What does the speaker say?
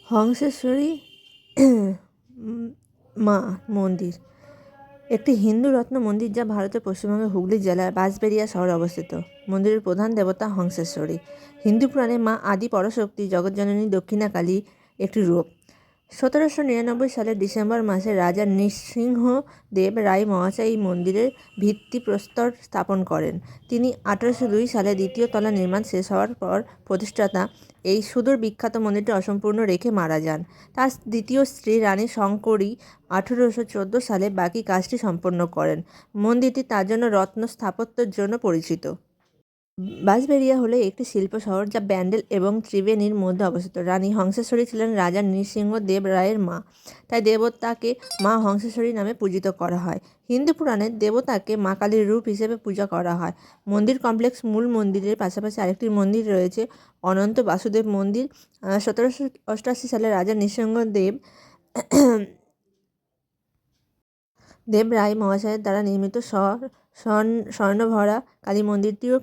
হংসেশ্বরী মা মন্দির একটি হিন্দু রত্ন মন্দির যা ভারতের পশ্চিমবঙ্গের হুগলি জেলার বাঁশবেড়িয়া শহরে অবস্থিত। মন্দিরের প্রধান দেবতা হংসেশ্বরী। হিন্দু পুরাণে মা আদি পরাশক্তি জগজ্জননী দক্ষিণাকালী একটি রূপ। 1799 সালের ডিসেম্বর মাসে রাজা নৃসিংহদেব রায় মহাশয় এই মন্দিরের ভিত্তিপ্রস্তর স্থাপন করেন। তিনি 1802 সালে দ্বিতীয় তলা নির্মাণ শেষ হওয়ার পর প্রতিষ্ঠাতা এই সুদূর বিখ্যাত মন্দিরটি অসম্পূর্ণ রেখে মারা যান। তার দ্বিতীয় স্ত্রী রানী শঙ্করী 1814 সালে বাকি কাজটি সম্পন্ন করেন। মন্দিরটি তার জন্য রত্ন স্থাপত্যের জন্য পরিচিত। বাঁশবেড়িয়া হলো একটি শিল্প শহর যা ব্যান্ডেল এবং ত্রিবেণীর মধ্যে অবস্থিত। রানী হংসেশ্বরী ছিলেন রাজা নৃসিংহদেব রায়ের মা, তাই দেবতাকে মা হংসেশ্বরী নামে পূজিত করা হয়। হিন্দু পুরাণে দেবতাকে মা কালীর রূপ হিসেবে পূজা করা হয়। মন্দির কমপ্লেক্স মূল মন্দিরের পাশাপাশি আরেকটি মন্দির রয়েছে, অনন্ত বাসুদেব মন্দির। 1788 সালে রাজা নৃসিংহদেব রায় মহাশয়ের দ্বারা নির্মিত স্বর্ণভরা কালী মন্দিরটিও